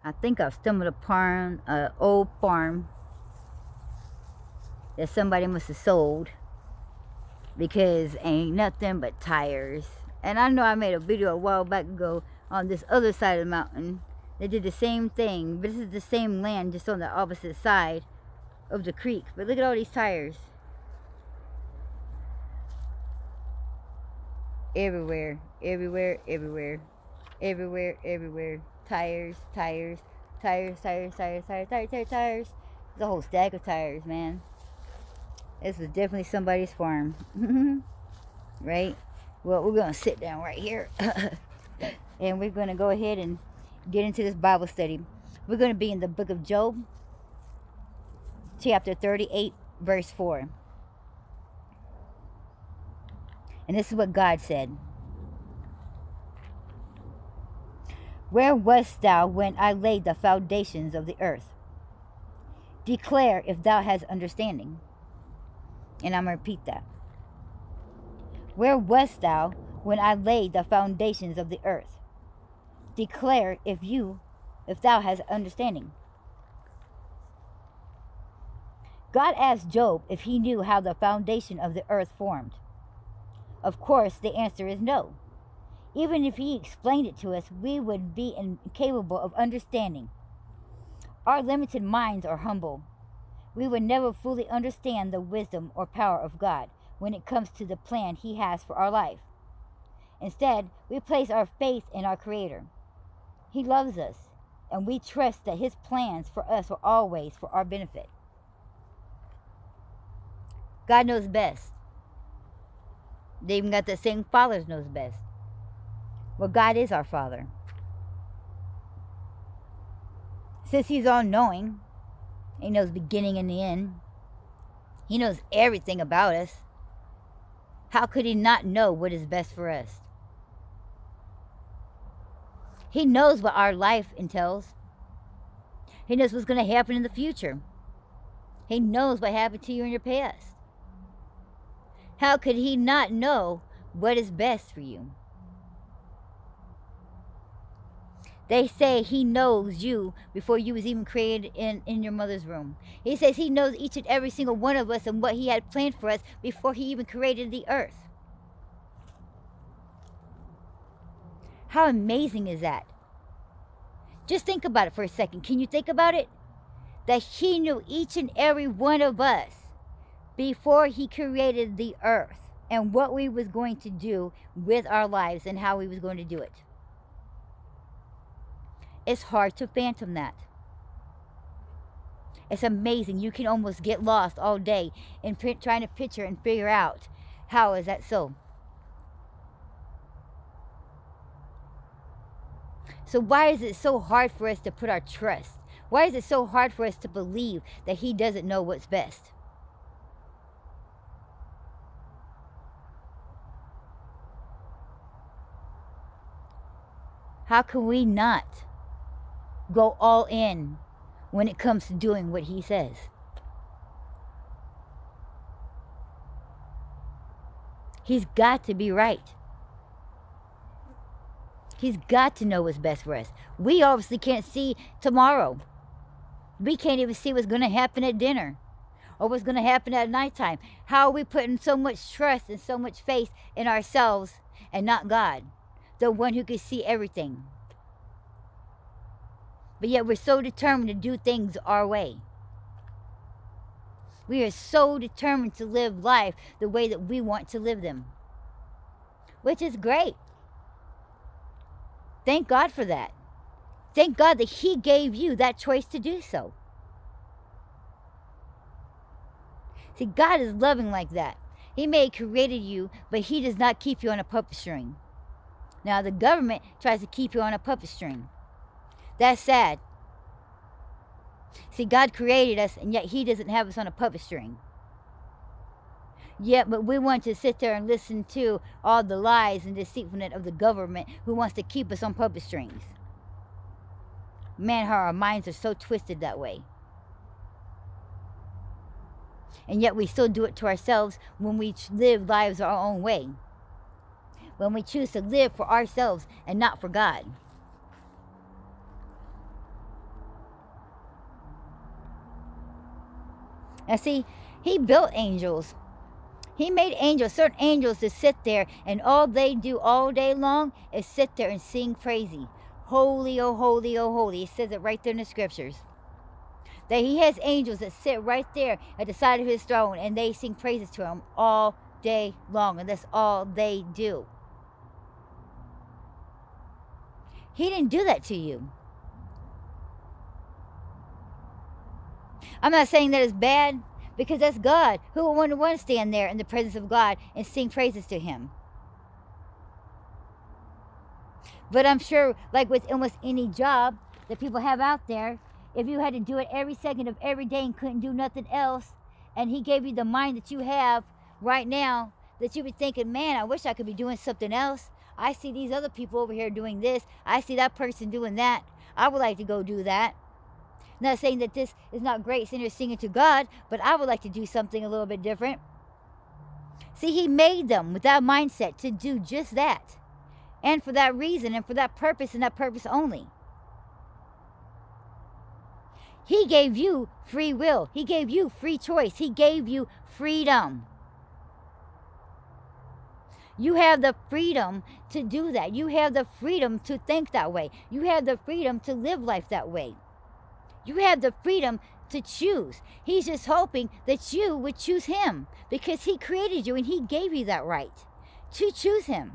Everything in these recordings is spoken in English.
I think I've stumbled upon an old farm that somebody must have sold, because ain't nothing but tires. And I know I made a video a while back ago on this other side of the mountain. They did the same thing, but this is the same land, just on the opposite side of the creek. But look at all these tires. Everywhere, everywhere, everywhere, everywhere, everywhere. Tires, tires, tires, tires, tires, tires, tires, tires, tires. There's a whole stack of tires, man. This was definitely somebody's farm. Right? Well, we're going to sit down right here. And we're going to go ahead and get into this Bible study. We're going to be in the book of Job, chapter 38, verse 4. And this is what God said. Where wast thou when I laid the foundations of the earth? Declare if thou hast understanding. And I'm going to repeat that. Where wast thou when I laid the foundations of the earth? Declare if thou hast understanding. God asked Job if he knew how the foundation of the earth formed. Of course, the answer is no. Even if he explained it to us, we would be incapable of understanding. Our limited minds are humble. We would never fully understand the wisdom or power of God when it comes to the plan he has for our life. Instead, we place our faith in our Creator. He loves us, and we trust that his plans for us are always for our benefit. God knows best. They even got that saying, Father knows best. Well, God is our Father. Since he's all-knowing, he knows the beginning and the end. He knows everything about us. How could he not know what is best for us? He knows what our life entails. He knows what's going to happen in the future. He knows what happened to you in your past. How could he not know what is best for you? They say he knows you before you was even created in your mother's womb. He says he knows each and every single one of us and what he had planned for us before he even created the earth. How amazing is that? Just think about it for a second. Can you think about it? That he knew each and every one of us before he created the earth and what we was going to do with our lives and how we was going to do it. It's hard to fathom that. It's amazing. You can almost get lost all day in trying to picture and figure out how is that so. So why is it so hard for us to put our trust? Why is it so hard for us to believe that he doesn't know what's best? How can we not go all in when it comes to doing what he says? He's got to be right. He's got to know what's best for us. We obviously can't see tomorrow. We can't even see what's going to happen at dinner or what's going to happen at nighttime. How are we putting so much trust and so much faith in ourselves and not God, the one who can see everything? But yet we're so determined to do things our way. We are so determined to live life the way that we want to live them, which is great. Thank God for that. Thank God that he gave you that choice to do so. See, God is loving like that. He may have created you, but he does not keep you on a puppet string. Now, the government tries to keep you on a puppet string. That's sad. See, God created us, and yet he doesn't have us on a puppet string. But we want to sit there and listen to all the lies and deceitfulness of the government who wants to keep us on puppet strings. Man, how our minds are so twisted that way. And yet we still do it to ourselves when we live lives our own way. When we choose to live for ourselves and not for God. Now see, he built angels. He made angels, certain angels, to sit there, and all they do all day long is sit there and sing praise. Holy, oh holy, oh holy. It says it right there in the scriptures. That he has angels that sit right there at the side of his throne, and they sing praises to him all day long, and that's all they do. He didn't do that to you. I'm not saying that it's bad, because that's God. Who would want to stand there in the presence of God and sing praises to him? But I'm sure, like with almost any job that people have out there, if you had to do it every second of every day and couldn't do nothing else, and he gave you the mind that you have right now, that you be thinking, man, I wish I could be doing something else. I see these other people over here doing this. I see that person doing that. I would like to go do that. Not saying that this is not great sitting here singing to God, but I would like to do something a little bit different. See, he made them with that mindset to do just that. And for that reason, and for that purpose, and that purpose only. He gave you free will. He gave you free choice. He gave you freedom. You have the freedom to do that. You have the freedom to think that way. You have the freedom to live life that way. You have the freedom to choose. He's just hoping that you would choose him, because he created you and he gave you that right to choose him.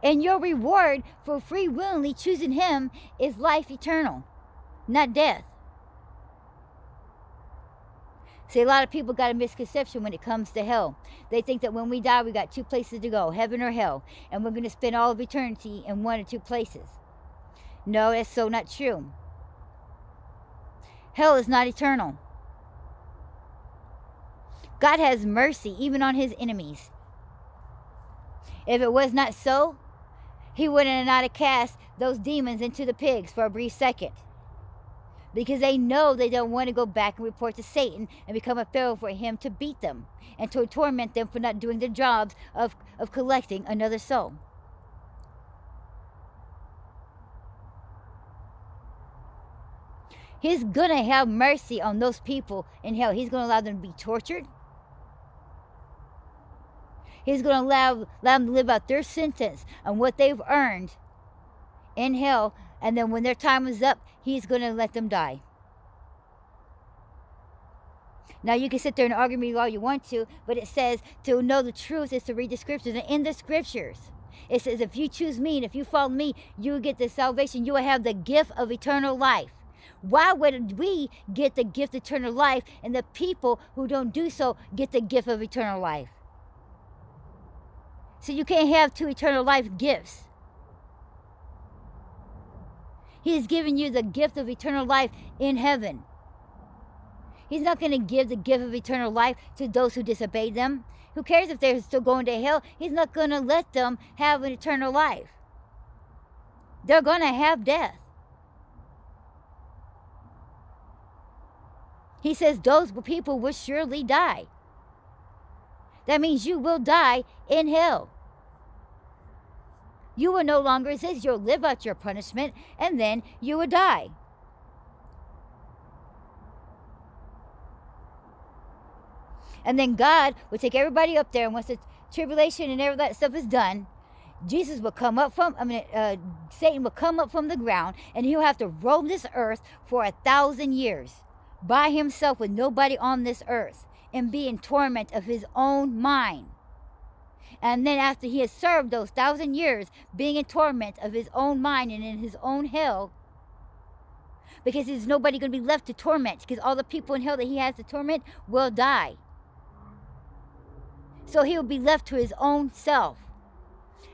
And your reward for free willingly choosing him is life eternal, not death. See, a lot of people got a misconception when it comes to hell. They think that when we die, we got two places to go, heaven or hell, and we're going to spend all of eternity in one or two places. No, that's so not true. Hell is not eternal. God has mercy even on his enemies. If it was not so, he wouldn't not have cast those demons into the pigs for a brief second. Because they know they don't want to go back and report to Satan and become a pharaoh for him to beat them and to torment them for not doing their jobs of collecting another soul. He's going to have mercy on those people in hell. He's going to allow them to be tortured. He's going to allow them to live out their sentence and what they've earned in hell. And then when their time is up, he's going to let them die. Now, you can sit there and argue with me all you want to, but it says to know the truth is to read the scriptures. And in the scriptures, it says if you choose me and if you follow me, you will get the salvation. You will have the gift of eternal life. Why would we get the gift of eternal life and the people who don't do so get the gift of eternal life? So you can't have two eternal life gifts. He has given you the gift of eternal life in heaven. He's not going to give the gift of eternal life to those who disobey them. Who cares if they're still going to hell? He's not going to let them have an eternal life. They're going to have death. He says those people will surely die. That means you will die in hell. You will no longer exist. You'll live out your punishment, and then you will die. And then God will take everybody up there, and once the tribulation and all that stuff is done, Jesus will come up from, Satan will come up from the ground, and he'll have to roam this earth for 1,000 years by himself with nobody on this earth and be in torment of his own mind. And then after he has served those 1,000 years being in torment of his own mind and in his own hell, because there's nobody going to be left to torment, because all the people in hell that he has to torment will die. So he will be left to his own self.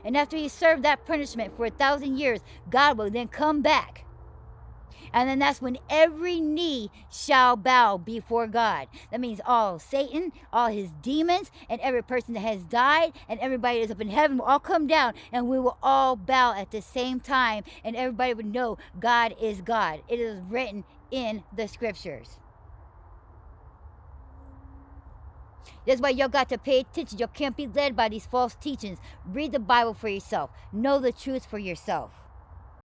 And after he served that punishment for 1,000 years, God will then come back. And then that's when every knee shall bow before God. That means all Satan, all his demons, and every person that has died, and everybody that's up in heaven will all come down, and we will all bow at the same time, and everybody would know God is God. It is written in the scriptures. That's why y'all got to pay attention. Y'all can't be led by these false teachings. Read the Bible for yourself. Know the truth for yourself.